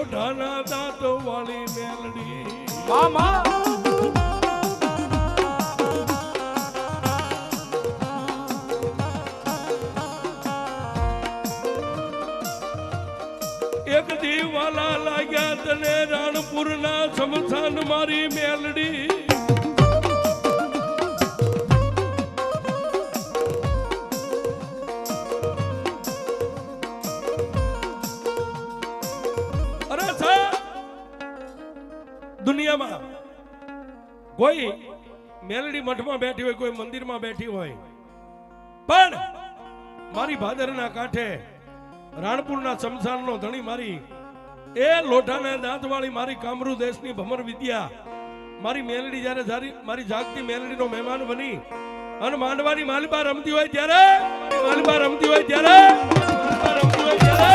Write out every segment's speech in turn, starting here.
લોઢાના દાંત વાળી મેલડી મામા એક દીવાલા લાગ્યા તને રાણપુરના સમસાન મારી મેલડી અરે સાહેબ દુનિયામાં કોઈ મેલડી મઠમાં બેઠી હોય કોઈ મંદિરમાં બેઠી હોય પણ મારી ભાદરના કાંઠે રાણપુરના શમશાનનો ધણી મારી એ લોઢાના દાંતવાળી મારી કામરૂ દેશની ભમર વિદ્યા મારી મેલડી જ્યારે મારી જાગતી મેલડીનો મહેમાન બની અને માંડવાની માલબા રમતી હોય ત્યારે માલબા રમતી હોય ત્યારે માલબા રમતી હોય ત્યારે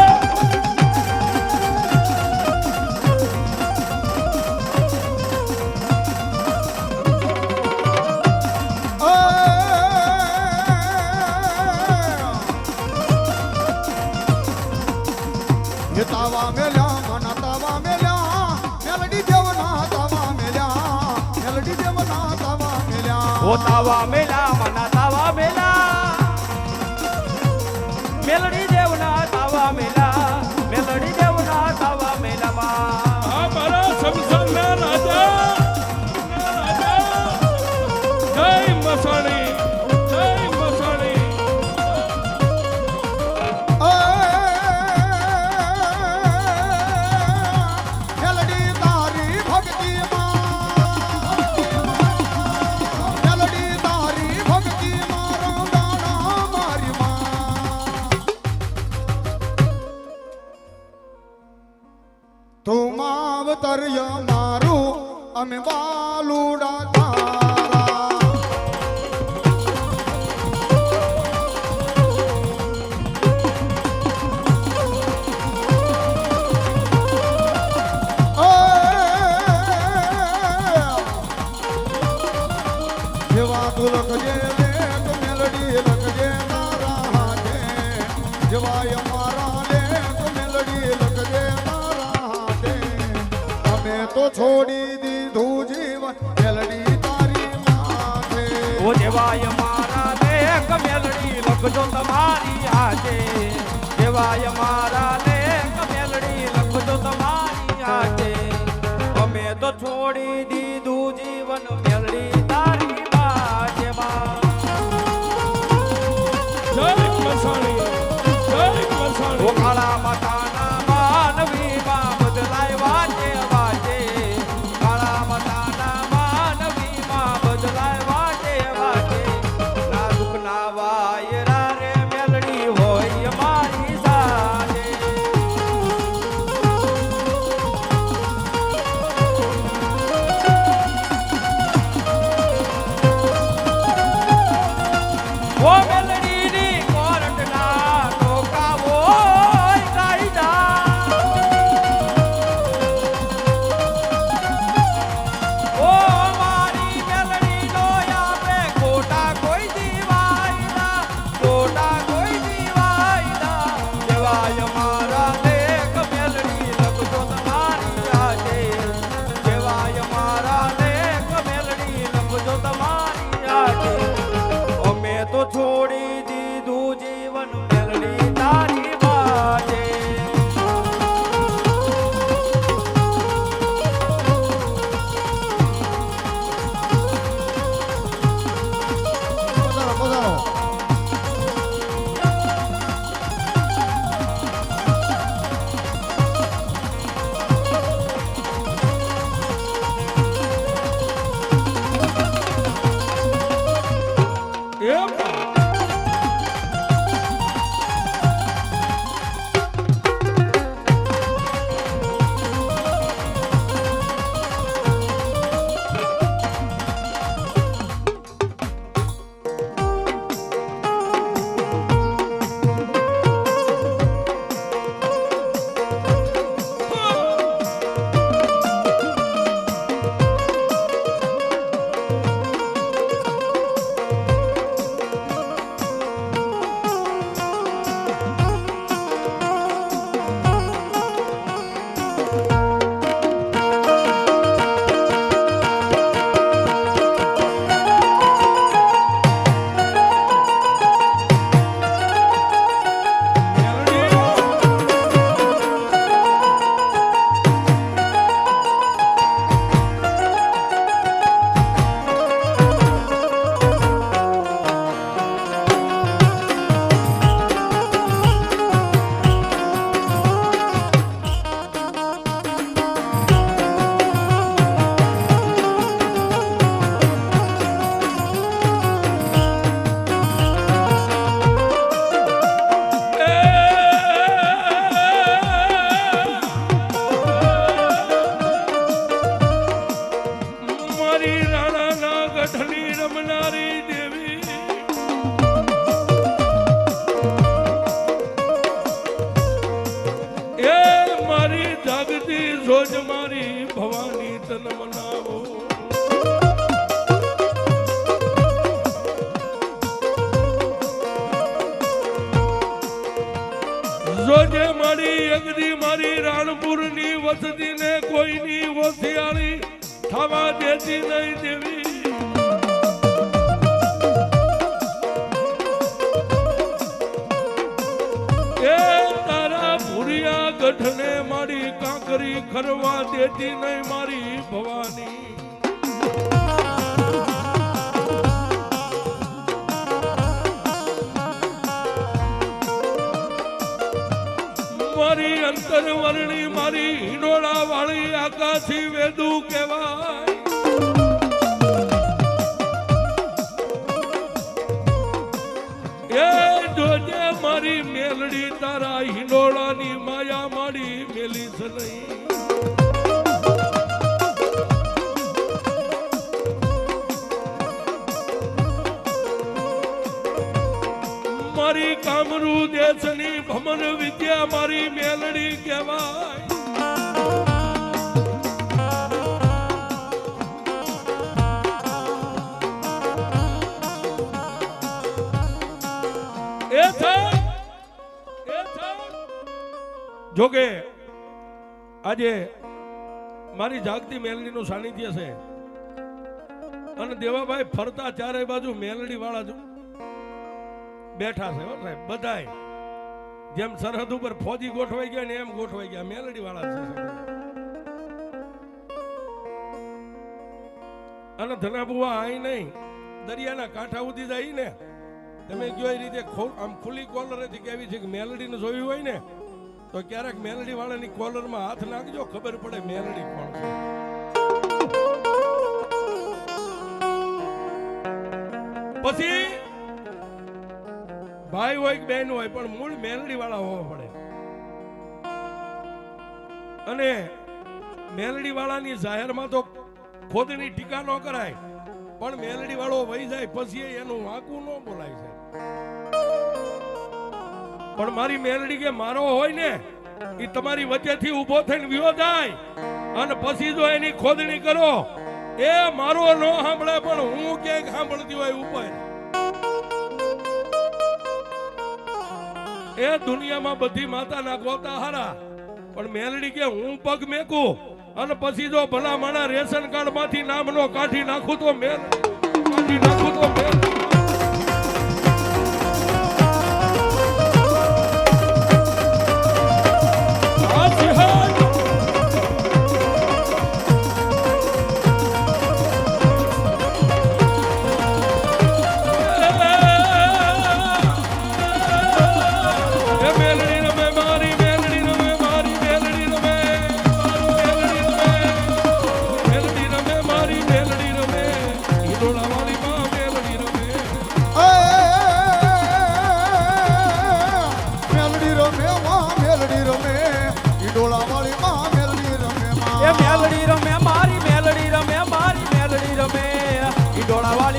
તાવા મેલ્યા મના તાવા મેલ્યા મેલડી દેવના તાવા મેલ્યા મેલડી દેવના તાવા મેલ્યા ઓ તાવા મેલા મના તાવા મેલા મેલડી દેવના તાવા મેલા મેલડી દેવના તાવા મેલામાં આ મારા શમશાનના રાજા જય મસાણી જય મસાણી મેલડી તારી ભક્તિમાં મેલડી તારી ભક્તિમાં રંગાણા મારી માં તું માવતર્ય મારું અમે બાલુડા તારા જેવા તું લખજે લેખ મેલડી લખજે તારા હાથે જેવા અમારા લેખ મેલડી લખજે તારા હાથે અમે તો છોડી દીધું જીવન મેલડી તારી માથે ઓ દેવાય મારા લેખ મેલડી લખજો તમારી હાથે દેવાય મારા લેખ મેલડી લખજો તમારી હાથે અમે તો છોડી દીધું જીવન મેલડી તારી બાજેમાં જય મસાણી જય મસાણી ઓ કાળા માતાના માનવી માં બદલાય વાજે વાજે કાળા માતાના માનવી માં બદલાય વાજે વાજે ના દુઃખ ના વાયરા રે મેલડી હોય મારી સાથે ઓ મેલડીની કોરટના ટોકા હોય કાયદા ઓ મારી મેલડીનો આપણે ખોટા કોઈ દીવાયના ખોટા કોઈ દીવાયના દેવાય મારા લેખ મેલડી લખજો તમારી હાથે દેવાય મારા લેખ મેલડી લખજો તમારી હાથે અમે તો છોડી દીધું જીવન મેલડી તારી બાજે પધારો પધારો એમ જશન મનાવો. જોજે મારી અગદી મારી રાણપુરની વસતીને કોઈની હોશિયારી થવા દેતી નહીં દેવી. એ તારા ભૂરિયા ગઢને મારી કાંકરી ખરવા દેતી નહીં મારી ભવાની. મારી અંતરવર્ણી મારી હિંડોળા વાળી આકાશી વેદુ કહેવાય. એ જોજે મારી મેલડી તારા હિંડોળાની માયા મારી મેલી છે નહીં. મારી કામરૂ દેશની ભમન વિદ્યા મારી મેલડી કહેવાય. જોકે આજે મારી જાગતી મેલડીનું સાનિધ્ય છે અને દેવાભાઈ ફરતા ચારે બાજુ મેલડી વાળા બેઠા છે સાહેબ. બધાય જેમ સરહદ ઉપર ફોજી ગોઠવાઈ ગયા ને એમ ગોઠવાઈ ગયા મેલડી વાળા છે. અને ધનાબુઆ આઈ નહીં દરિયાના કાંઠા ઉધી જાય ને તમે કયો એ રીતે આમ ખુલ્લી કોલરેથી કેવી છે કે મેલડીને જોયું હોય ને તો ક્યારેક મેલડી વાળાની કોલરમાં હાથ નાખજો ખબર પડે મેલડી કોણ છે. પછી ભાઈ હોય કે બહેન હોય પણ મૂળ મેલડી વાળા હોવા પડે. અને મેલડી વાળાની જાહેરમાં તો ખોદની ટીકા ન કરાય પણ મેલડી વાળો વહી જાય પછી એનું વાંકું ન બોલાય છે. પણ મારી મેલડી કે મારો હોય ને એ તમારી વચ્ચેથી ઊભો થઈને વિયો જાય અને પછી જો એની ખોદણી કરો એ મારો ન સાંભળે પણ હું ક્યાંક સાંભળતી હોય ઉપર. એ દુનિયામાં બધી માતાના ગોતા હારા પણ મેલડી કે હું પગ મેકું અને પછી જો ભલા માણા રેશન કાર્ડ માંથી નામનો કાઢી નાખું તો કાઢી નાખું તો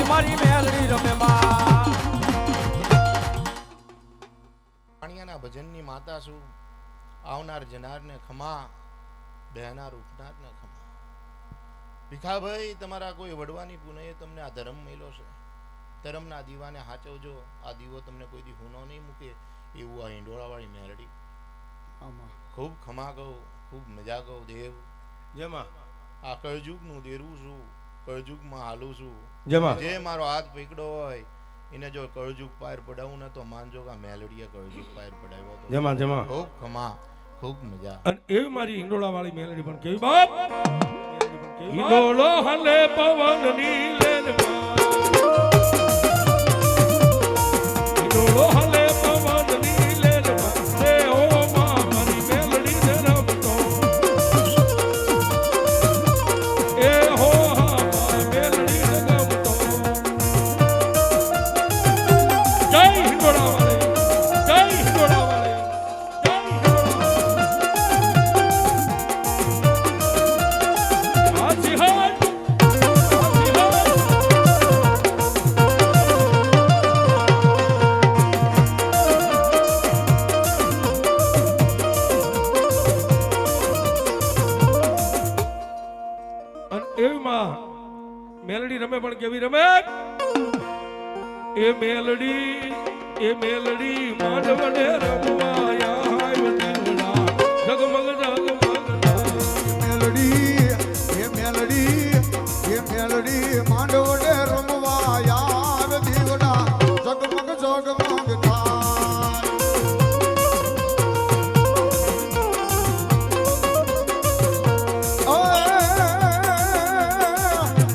મારી મેલડી રમે માં. પાણિયાના ભજનની માતા છું. આવનાર જનારને ખમા, બહેનાર ઉઠનારને ખમા. ભીખાભાઈ તમારા કોઈ વડવાની પુનઃ તમને આ ધર્મ મળ્યો છે. ધર્મના દીવાને હાચવજો. આ દીવો તમને કોઈ દી હુનો નહીં મૂકે એવું આ હિંડોળાવાળી મેલડી. ખૂબ ખમા કહું, ખૂબ મજા કહું દેવ. જેમાં આ કળજુગનું દેરું છું, કળજુગમાં હાલું છું. જે મારો હાથ પકડો હોય એને જો કળજુગ પાર પડાવું ને તો માનજો કે મેલડીએ કળજુગ પાર પડાવ્યો તો. જેમાં જેમાં ખૂબ ખમા, ખૂબ મજા. અને એવી મારી હિંડોળા વાળી મેલડી પણ કેવી બાપ. હિંડોળો હલે પવન ની લેનમાં, હિંડોળો હલે પવન ની લેનમાં, રે ઓ માં મારી મેલડી ને રમતો. એ હો હા મેલડી ને ગમતો. જય હિંડોળા વાળી, જય હિંડોળા વાળી, જય હિંડોળા. હાજી હાય, હાજી હાય. મેલડી રમે પણ કેવી રમે એ મેલડી માંડવને રમવાયા હાય દીવડા જગમગ મેલડી માંડવડે રમવા યાર દીવડા જગમગ જગમગ થાય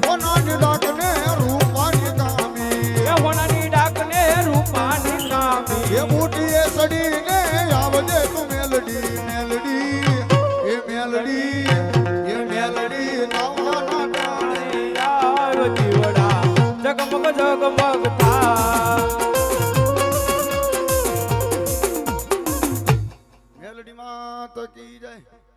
હોનાની ડાકને રૂપાની કામી એ હોનાની ડાકને રૂપાની કામી એ મોટી એ સડીને આવજે તું મેલડી એ મેલડી નવાના ડાળે આવ્યો દીવડા જગમગ જગમગ થાય મેલડી માં તો કી જાય